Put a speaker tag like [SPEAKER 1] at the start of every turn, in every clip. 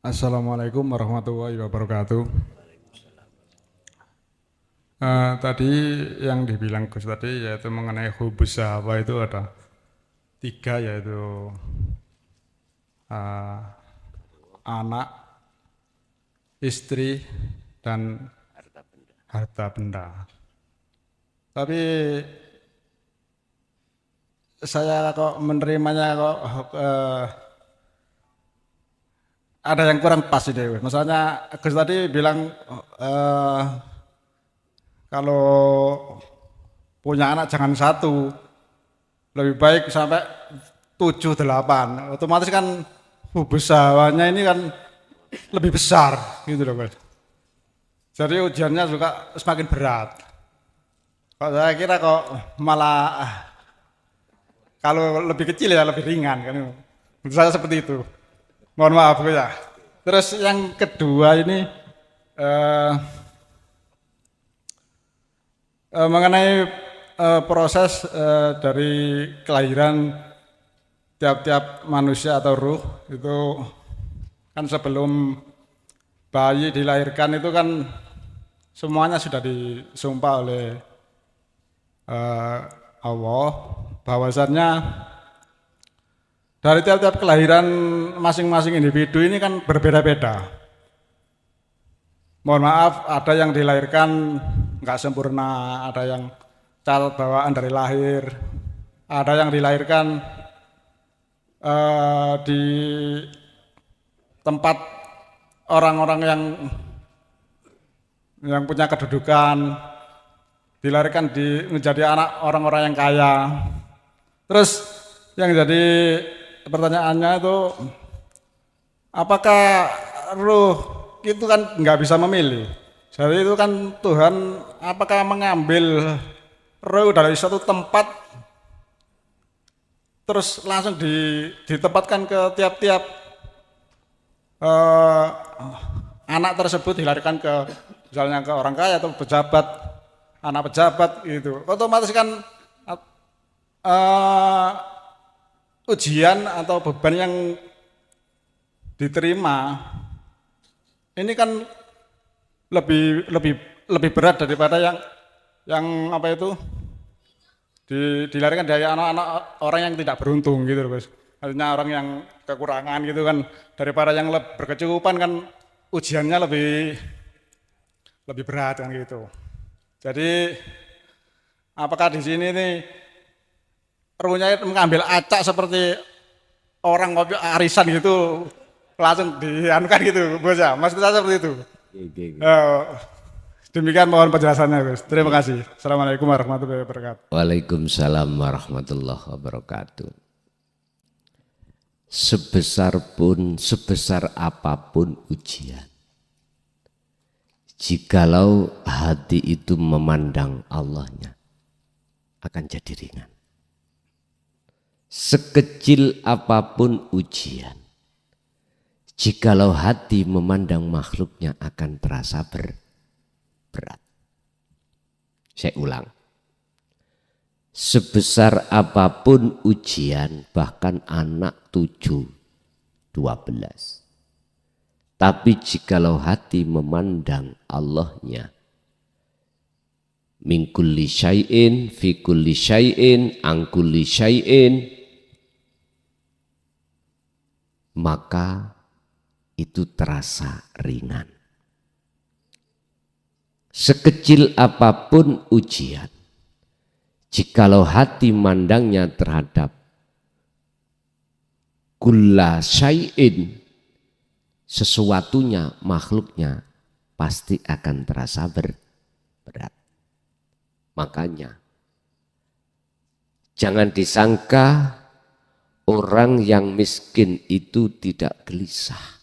[SPEAKER 1] Assalamualaikum warahmatullahi wabarakatuh. Tadi yang dibilang Gus tadi yaitu mengenai hubus sahawa itu ada tiga, yaitu uh, anak, istri, dan harta benda. Tapi saya kok menerimanya kok ada yang kurang pas ini. Misalnya Gus tadi bilang kalau punya anak jangan satu, lebih baik sampai 7, 8. Otomatis kan hubus sahwanya ini kan lebih besar gitu loh Mas. Jadi ujiannya juga semakin berat. Kok saya kira kok malah kalau lebih kecil ya lebih ringan kan. Menurut saya seperti itu. Mohon maaf ya. Terus yang kedua ini eh, mengenai proses dari kelahiran tiap-tiap manusia atau ruh itu kan sebelum bayi dilahirkan itu kan semuanya sudah disumpah oleh Allah bahwasannya dari tiap-tiap kelahiran masing-masing individu ini kan berbeda-beda. Mohon maaf, ada yang dilahirkan nggak sempurna, ada yang cacat bawaan dari lahir, ada yang dilahirkan di tempat orang-orang yang punya kedudukan, dilahirkan menjadi anak orang-orang yang kaya. Terus yang jadi pertanyaannya itu, apakah ruh itu kan nggak bisa memilih? Jadi itu kan Tuhan apakah mengambil roh dari satu tempat terus langsung ditempatkan ke tiap-tiap anak tersebut, dilarikan ke misalnya ke orang kaya atau pejabat, anak pejabat gitu. Otomatis kan ujian atau beban yang diterima ini kan lebih lebih lebih berat daripada yang apa itu dilarikan dari anak-anak orang yang tidak beruntung gitu loh Mas. Artinya orang yang kekurangan gitu kan, daripada yang berkecukupan kan ujiannya lebih berat kan gitu. Jadi apakah di sini nih ruhnya mengambil acak seperti orang ngopi arisan gitu langsung dianukan gitu Bos ya? Maksud saya seperti itu. Demikian mohon penjelasannya Gus. Terima kasih. Assalamualaikum warahmatullahi wabarakatuh.
[SPEAKER 2] Waalaikumsalam warahmatullahi wabarakatuh. Sebesar apapun ujian, jikalau hati itu memandang Allahnya, akan jadi ringan. Sekecil apapun ujian, jikalau hati memandang makhluknya, akan terasa berat. Saya ulang. Sebesar apapun ujian, bahkan anak 7, 12. Tapi jikalau hati memandang Allahnya, min kulli syai'in, fi kulli syai'in, an kulli syai'in, maka itu terasa ringan. Sekecil apapun ujian, jikalau hati mandangnya terhadap kulla syai'in, sesuatunya, makhluknya, pasti akan terasa berat. Makanya jangan disangka orang yang miskin itu tidak gelisah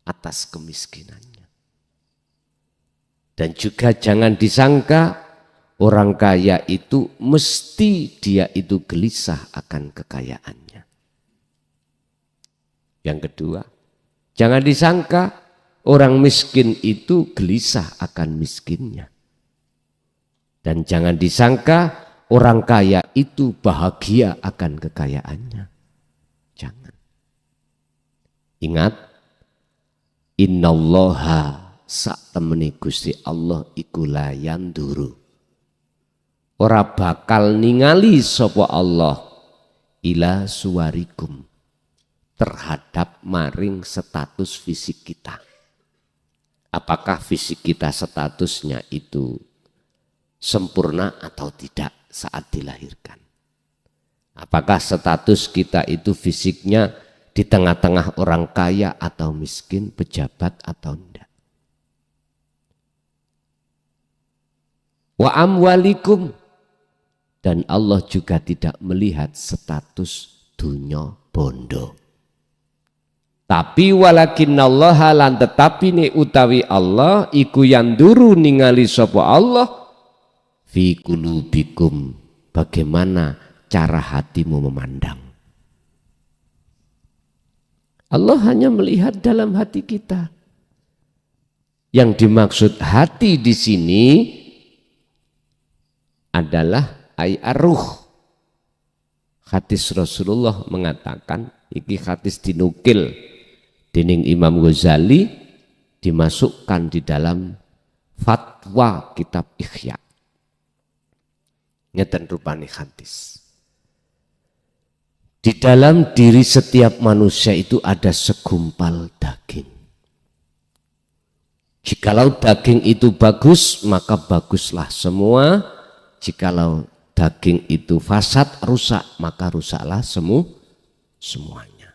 [SPEAKER 2] atas kemiskinannya. Dan juga jangan disangka orang kaya itu mesti dia itu gelisah akan kekayaannya. Yang kedua, jangan disangka orang miskin itu gelisah akan miskinnya. Dan jangan disangka orang kaya itu bahagia akan kekayaannya. Jangan. Ingat, Innallaha sak temeni Gusti Allah iku la yanduru. Ora bakal ningali sapa Allah ila suwarikum terhadap maring status fisik kita. Apakah fisik kita statusnya itu sempurna atau tidak saat dilahirkan? Apakah status kita itu fisiknya di tengah-tengah orang kaya atau miskin, pejabat atau tidak? Wa amwalikum, dan Allah juga tidak melihat status dunya bondo. Tapi walakinnallaha lan tetapi ni utawi Allah iku yanduru ningali sapa Allah fi qulubikum, bagaimana cara hatimu memandang. Allah hanya melihat dalam hati kita. Yang dimaksud hati di sini adalah ay-arruh. Hadis Rasulullah mengatakan, iki hadis dinukil dening Imam Ghazali, dimasukkan di dalam fatwa kitab Ihya. Ngeten rupane hadis. Di dalam diri setiap manusia itu ada segumpal daging. Jikalau daging itu bagus, maka baguslah semua. Jikalau daging itu fasad, rusak, maka rusaklah semuanya.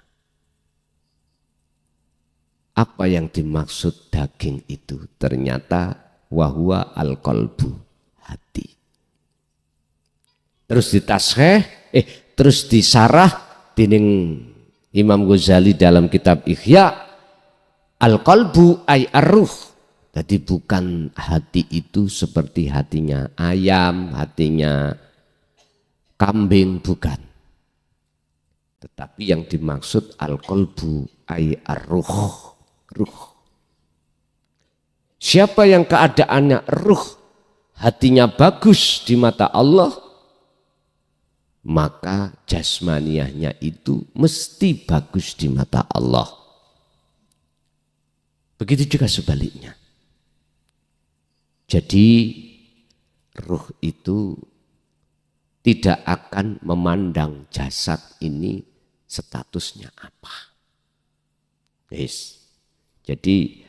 [SPEAKER 2] Apa yang dimaksud daging itu? Ternyata wahwa al-qalbu, hati. Terus ditasheh, terus disarah dening Imam Ghazali dalam kitab Ihya, al-qalbu ay arruh. Jadi bukan hati itu seperti hatinya ayam, hatinya kambing, bukan. Tetapi yang dimaksud al-qalbu ay arruh. Ruh. Siapa yang keadaannya ruh, hatinya bagus di mata Allah, maka jasmaniahnya itu mesti bagus di mata Allah. Begitu juga sebaliknya. Jadi ruh itu tidak akan memandang jasad ini statusnya apa. Yes. Jadi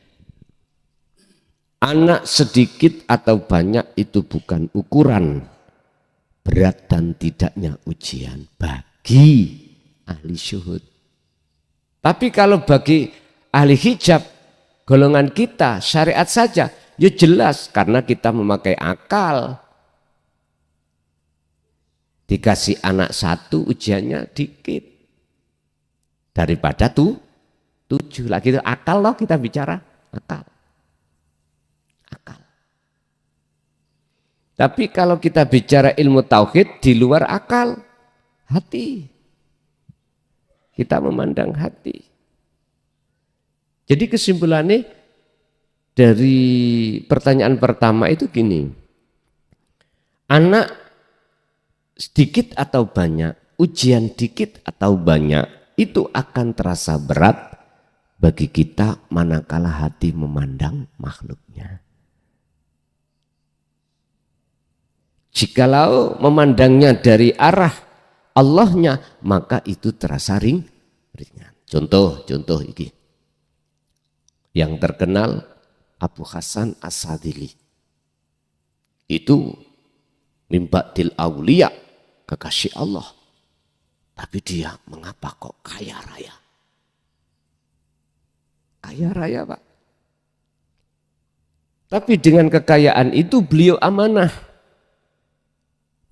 [SPEAKER 2] anak sedikit atau banyak itu bukan ukuran berat dan tidaknya ujian bagi ahli syuhud. Tapi kalau bagi ahli hijab, golongan kita syariat saja, ya jelas karena kita memakai akal. Dikasih anak satu ujiannya dikit daripada 7 lagi itu akal loh, kita bicara akal. Tapi kalau kita bicara ilmu tauhid di luar akal, hati. Kita memandang hati. Jadi kesimpulannya dari pertanyaan pertama itu gini. Anak sedikit atau banyak, ujian dikit atau banyak, itu akan terasa berat bagi kita manakala hati memandang makhluknya. Jikalau memandangnya dari arah Allahnya, maka itu terasa ringan. Contoh ini. Yang terkenal Abu Hasan As-Sadili. Itu mimba'dil aulia, kekasih Allah. Tapi dia mengapa kok kaya raya? Kaya raya, Pak. Tapi dengan kekayaan itu beliau amanah.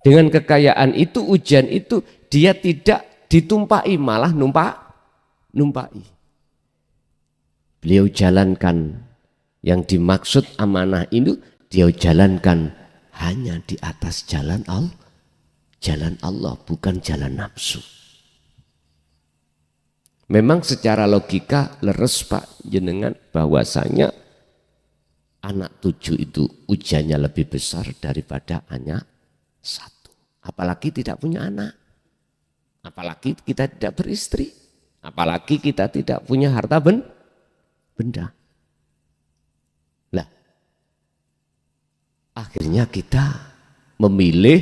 [SPEAKER 2] Dengan kekayaan itu, ujian itu, dia tidak ditumpai, malah numpai. Beliau jalankan yang dimaksud amanah itu, dia jalankan hanya di atas jalan Allah, bukan jalan nafsu. Memang secara logika leres Pak jenengan bahwasanya anak 7 itu ujiannya lebih besar daripada anak 1. Apalagi tidak punya anak. Apalagi kita tidak beristri. Apalagi kita tidak punya harta benda. makanya kita memilih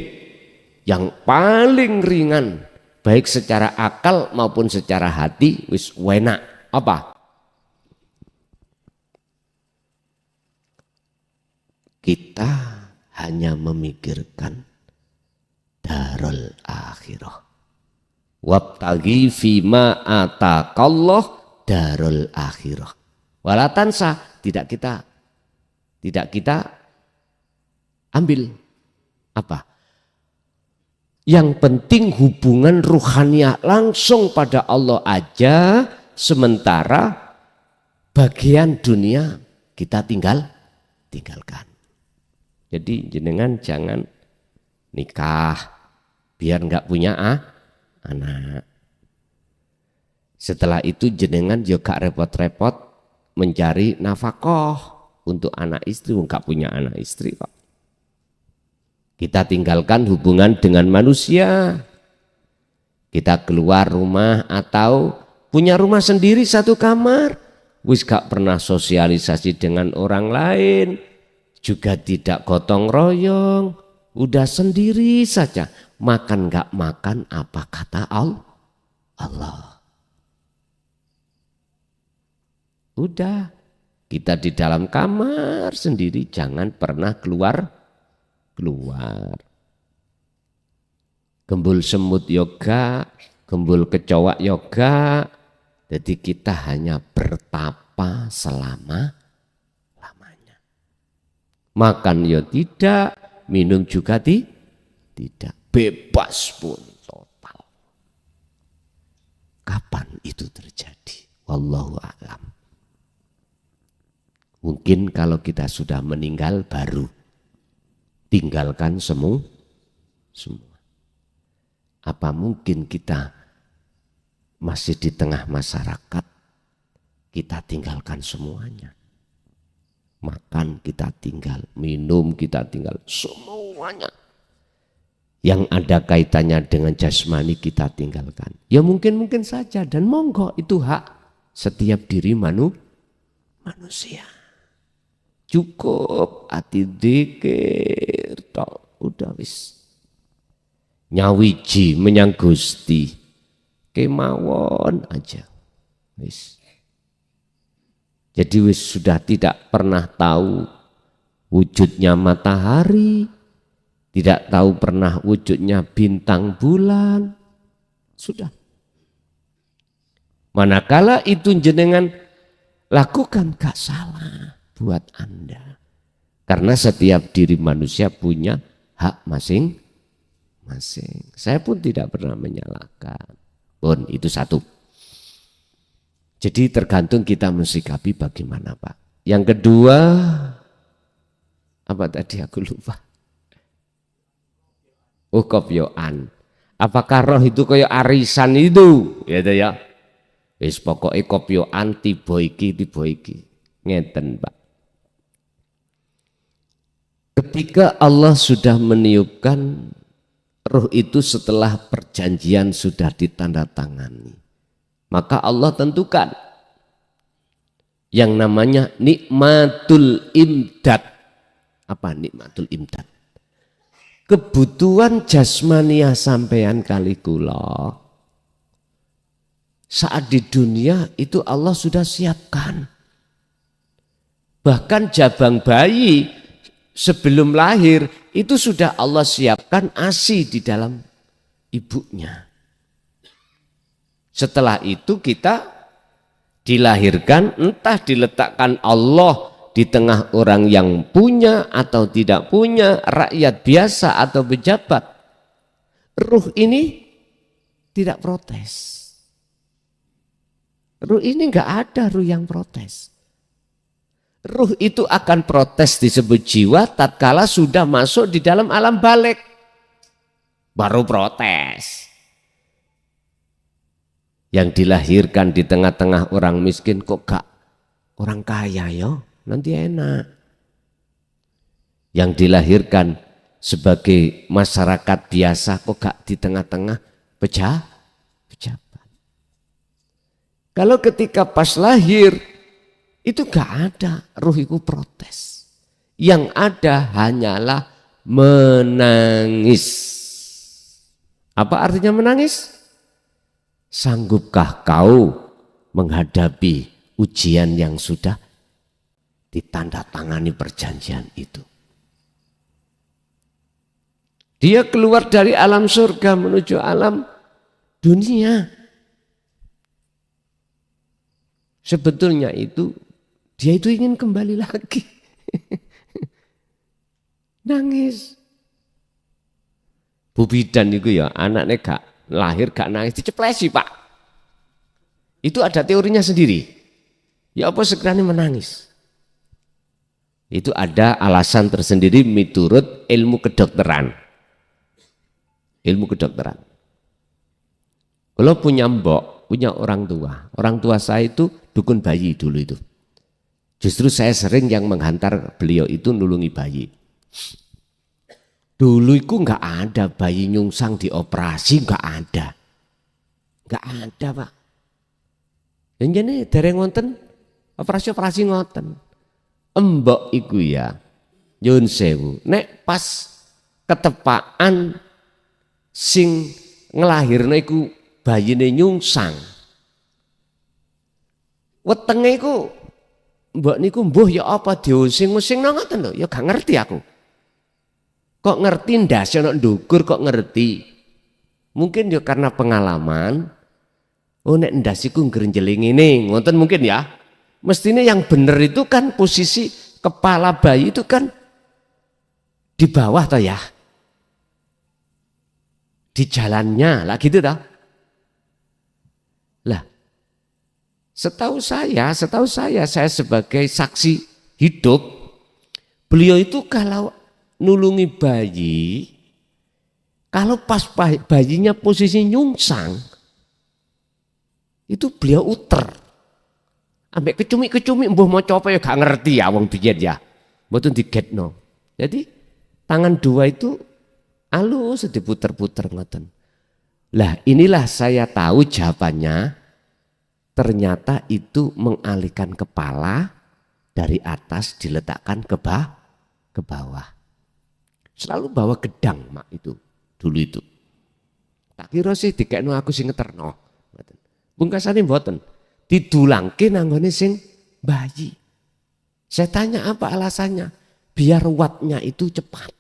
[SPEAKER 2] yang paling ringan, baik secara akal maupun secara hati, wis enak. Apa? Kita hanya memikirkan darul akhirah. Wabtaghi fima atakallah darul akhirah. Wala tansa, tidak kita ambil apa? Yang penting hubungan ruhaniah langsung pada Allah aja, sementara bagian dunia kita tinggalkan. Jadi jenengan jangan nikah biar nggak punya anak. Setelah itu jenengan juga repot-repot mencari nafkah untuk anak istri, nggak punya anak istri kok. Kita tinggalkan hubungan dengan manusia. Kita keluar rumah atau punya rumah sendiri satu kamar, wis gak pernah sosialisasi dengan orang lain, juga tidak gotong royong, udah sendiri saja. Makan gak makan apa kata Allah. Udah, kita di dalam kamar sendiri, jangan pernah keluar. Gembul semut yoga, gembul kecoa yoga. Jadi kita hanya bertapa selama-lamanya. Makan ya tidak, minum juga tidak. Bebas pun total. Kapan itu terjadi? Wallahu a'lam. Mungkin kalau kita sudah meninggal baru tinggalkan semua. Apa mungkin kita masih di tengah masyarakat, kita tinggalkan semuanya. Makan kita tinggal, minum kita tinggal, semuanya. Yang ada kaitannya dengan jasmani kita tinggalkan. Ya mungkin saja, dan monggo itu hak setiap diri manusia. Cukup hati dzikir tok, udah wis. Nyawiji menyang Gusti kemawon aja wis. Jadi wis sudah tidak pernah tahu wujudnya matahari, tidak tahu pernah wujudnya bintang bulan, sudah. Manakala itu jenengan lakukan gak salah buat Anda. Karena setiap diri manusia punya hak masing-masing. Saya pun tidak pernah menyalahkan. Pun itu satu. Jadi tergantung kita mensikapi bagaimana Pak. Yang kedua, apa tadi aku lupa. Oh kopyoan. Apakah roh itu kayak arisan itu? Ya. Wis pokoknya kopyoan tiba iki. Ngeten Pak. Ketika Allah sudah meniupkan roh itu setelah perjanjian sudah ditandatangani, maka Allah tentukan yang namanya nikmatul imdad. Apa nikmatul imdad? Kebutuhan jasmania sampean kali kula saat di dunia itu Allah sudah siapkan. Bahkan jabang bayi sebelum lahir itu sudah Allah siapkan ASI di dalam ibunya. Setelah itu kita dilahirkan, entah diletakkan Allah di tengah orang yang punya atau tidak punya, rakyat biasa atau pejabat. Ruh ini tidak protes. Ruh ini enggak ada ruh yang protes. Ruh itu akan protes disebut jiwa tatkala sudah masuk di dalam alam balik. Baru protes. Yang dilahirkan di tengah-tengah orang miskin kok gak orang kaya yo, nanti enak. Yang dilahirkan sebagai masyarakat biasa kok gak di tengah-tengah pejabat. Kalau ketika pas lahir itu gak ada ruh itu protes. Yang ada hanyalah menangis. Apa artinya menangis? Sanggupkah kau menghadapi ujian yang sudah ditandatangani perjanjian itu? Dia keluar dari alam surga menuju alam dunia. Sebetulnya dia itu ingin kembali lagi. Nangis. Bu bidan itu ya anaknya gak lahir gak nangis diceplesi Pak. Itu ada teorinya sendiri. Ya apa segeranya menangis. Itu ada alasan tersendiri menurut ilmu kedokteran. Ilmu kedokteran. Kalau punya mbok, punya orang tua saya itu dukun bayi dulu itu. Justru saya sering yang menghantar beliau itu nulungi bayi. Dulu itu nggak ada bayi nyungsang dioperasi, nggak ada Pak. Yang ini dereng wonten operasi ngoten. Embok iku ya, nyun sewu. Nek pas ketepaan sing ngelahirno iku bayine nyungsang. Wetenge iku mbok niku mbuh ya apa diusing-using ngoten lho, ya gak ngerti aku. Kok ngerti ndase ana ndukur kok ngerti. Mungkin ya karena pengalaman. Oh nek ndas iku ngrenjeling ngene, ngoten mungkin ya. Mestinya yang bener itu kan posisi kepala bayi itu kan di bawah toh ya. Di jalannya lah gitu toh. Lah setahu saya sebagai saksi hidup, beliau itu kalau nulungi bayi, kalau pas bayinya posisi nyungsang, itu beliau uter. Ambek kecumi-kecumi mbuh maca apa ya gak ngerti ya wong biyen ya. Mboten digetno. Jadi tangan dua itu halus diputer-puter ngoten. Lah inilah saya tahu jawabannya. Ternyata itu mengalihkan kepala dari atas diletakkan ke bawah. Selalu bawa gedang mak itu dulu itu. Tak kira sih dikekno aku sing ngeterno. Pungkasane mboten. Didulangke nanggone sing bayi. Saya tanya apa alasannya? Biar wattnya itu cepat.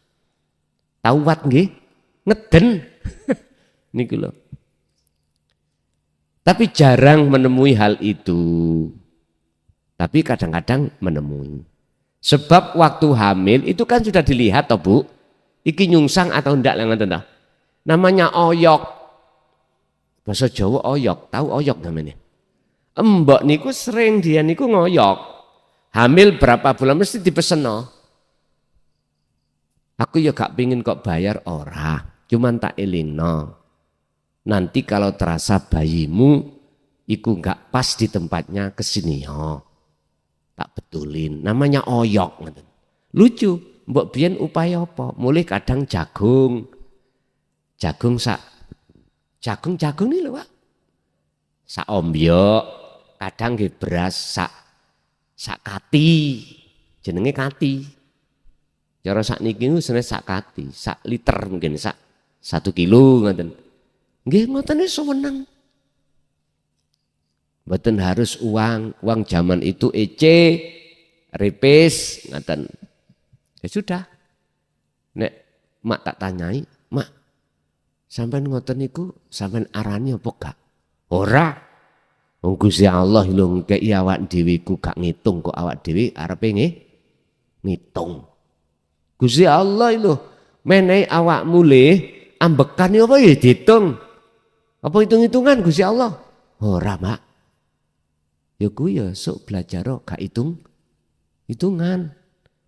[SPEAKER 2] Tahu watt nggih? Ngeden. Niku lho. Tapi jarang menemui hal itu. Tapi kadang-kadang menemui. Sebab waktu hamil itu kan sudah dilihat toh Bu. Iki nyungsang atau ndak lah ngoten toh. Namanya oyok. Bahasa Jawa oyok, tahu oyok namanya? Embok niku sering dia niku ngoyok. Hamil berapa bulan mesti dipeseno. Aku ya gak pingin kok bayar ora, cuman tak elingno. Nanti kalau terasa bayimu iku gak pas di tempatnya kesini yo. Tak betulin, namanya oyok. Lucu, mbok biyen upaya apa? Mulai kadang jagung nih lho Pak. Sak ombyok, kadang nggih beras sak kati. Jenenge kati. Cara sak niki niku seneng sak kati, sak liter mungkin sak 1 kilo ngoten. Nggih ngoten iso menang. Mboten harus uang zaman itu repis ngoten. Ya sudah. Nek mak tak tanyai, "Mak, sampean ngoten niku sampean arani apa gak?" Ora. Wong Gusti Allah lho ngekeki awak dhewe ku gak ngitung kok awak dhewe arepe ngitung. Gusti Allah lho menehi awakmu le ambekan apa ya diitung. Apa hitung-hitungan Gusti Allah? Ora, Mak. Ya kuwi ya sok belajar gak hitungan.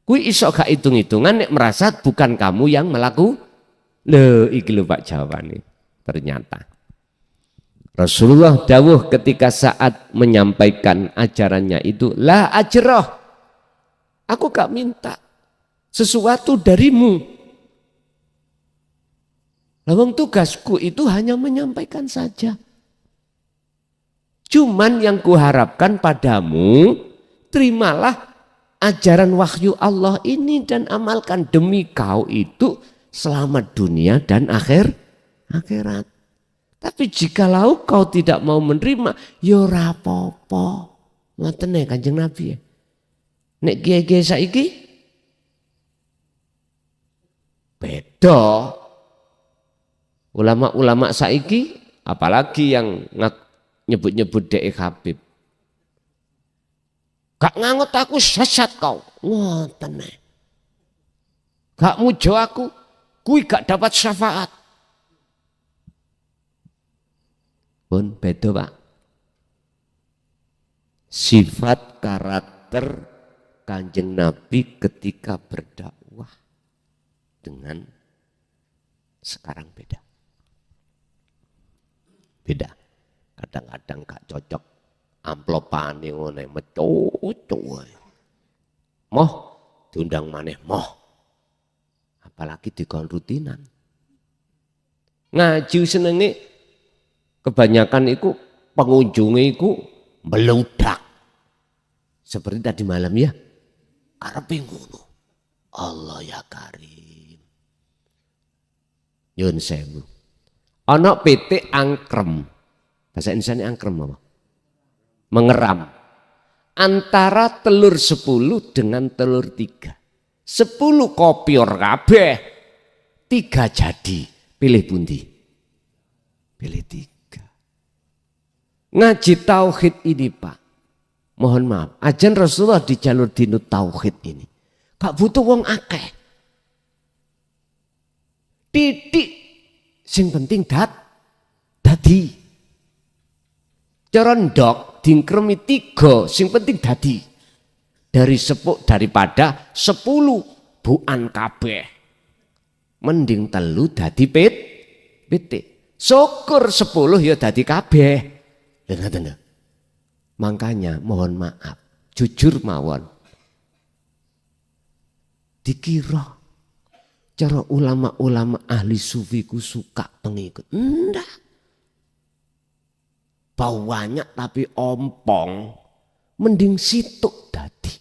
[SPEAKER 2] Kuwi iso gak hitung-hitungan nek merasa bukan kamu yang melaku. Lho iki lho Pak jawabane. Ternyata Rasulullah dawuh ketika saat menyampaikan ajarannya itu, la ajroh, aku gak minta sesuatu darimu. Lawang tugasku itu hanya menyampaikan saja. Cuman yang kuharapkan padamu, terimalah ajaran wahyu Allah ini dan amalkan demi kau itu selamat dunia dan akhirat. Tapi jikalau kau tidak mau menerima, ya ora apa-apa. Ngoten nek Kanjeng Nabi ya. Nek kiai-kiai saiki beda. Ulama-ulama saiki apalagi yang nyebut-nyebut dek Habib. Gak ngangot aku sesat kau. Ngoten nek. Gak mujo aku, kui gak dapat syafaat. Pun beda Pak. Sifat karakter Kanjeng Nabi ketika berdakwah dengan sekarang beda. Beda. Kadang-kadang gak cocok amplopane ngene mecucu. Moh diundang maneh moh. Apalagi dikon rutinan. Ngaji senenge kebanyakan itu pengunjungnya itu meludak. Seperti tadi malam ya. Karepe ngono. Allah ya Karim. Nyun sewu. Ana pitik angkrem. Bahasa Indonesia angkrem apa? Mengeram. Antara telur 10 dengan telur 3. 10 kopior kabeh. 3 jadi. Pilih pundi? Pilih 3. Ngaji tauhid ini Pak. Mohon maaf. Ajan Rasulullah di jalur dinut tauhid ini. Gak butuh wong akeh. Titik. Sing penting dadi. Cara ndok dingkremi 3. Sing penting dadi. Daripada 10 buan kabeh. Mending telu dadi pitik. Syukur 10 ya dadi kabeh. Lha makanya mohon maaf, jujur mawon. Dikira cara ulama-ulama ahli sufiku suka pengikut. Enggak. Bau banyak tapi ompong. Mending situk dadi.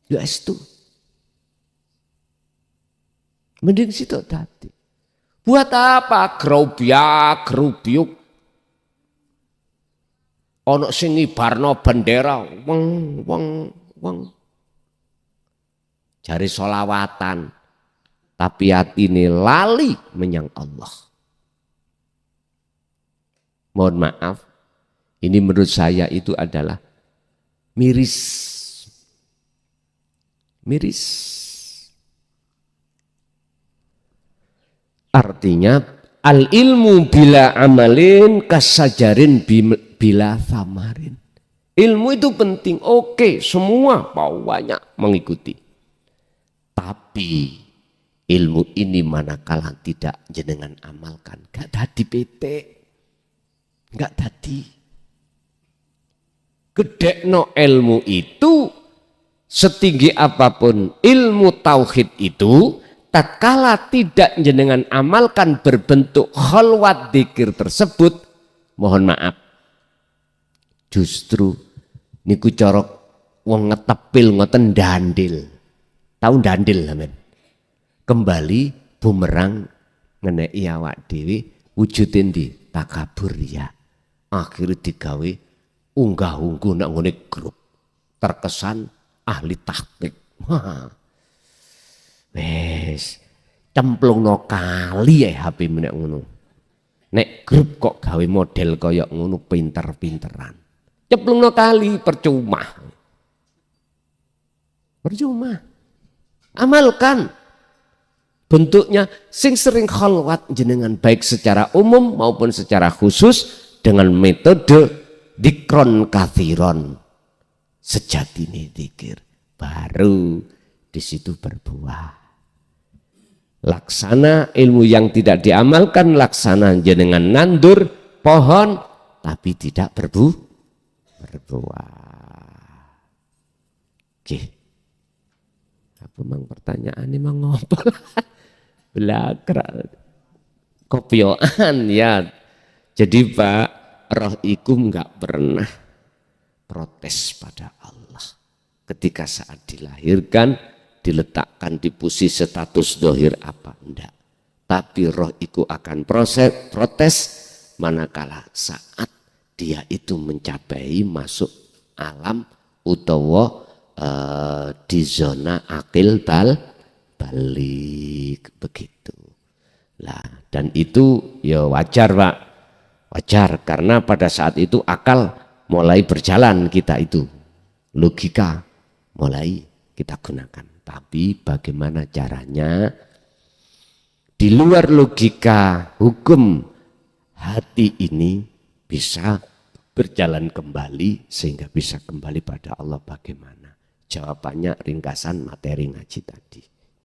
[SPEAKER 2] Ya itu. Mending situk dadi. Buat apa? Gerubiuk. Ono sing ngibarno bendera. Weng. Jari solawatan. Tapi hati ini lali menyang Allah. Mohon maaf. Ini menurut saya itu adalah miris. Artinya al ilmu bila amalin kasajarin bila thamarin. Ilmu itu penting, oke, semua mau banyak mengikuti. Tapi ilmu ini manakala tidak jenengan amalkan, gak dadi petik, gak dadi. Gedekno ilmu itu setinggi apapun ilmu tauhid itu, tatkala tidak jenengan amalkan berbentuk khalwat dzikir tersebut, mohon maaf. Justru niku corok wong ngetepil ngoten dandil. Tahu dandil amen. Kembali bumerang ngeneki awak dhewe wujudin di takabur ya. Akhirnya digawe unggah-ungguh nak ngene grup. Terkesan ahli taktik. Wes cemplungno kali ya HP menek ngono. Nek grup kok gawe model kaya ngono pinter-pinteran. Cemplungno kali percuma. Amalkan bentuknya sing sering khalwat jenengan baik secara umum maupun secara khusus dengan metode dikron kathiron. Sejatine dzikir baru di situ berbuah. Laksana ilmu yang tidak diamalkan, laksana jenengan nandur pohon tapi tidak berbuah. Oke. Apa mang pertanyaan ini mang ngopo? Belakrak. Kopioan ya. Jadi Pak, roh iku enggak pernah protes pada Allah ketika saat dilahirkan diletakkan di posisi status dohir apa enggak. Tapi roh itu akan protes manakala saat dia itu mencapai masuk alam utawa di zona akil balik begitu. Lah, dan itu ya wajar Pak, wajar karena pada saat itu akal mulai berjalan kita itu, logika mulai kita gunakan. Tapi bagaimana caranya di luar logika hukum hati ini bisa berjalan kembali sehingga bisa kembali pada Allah bagaimana? Jawabannya ringkasan materi ngaji tadi.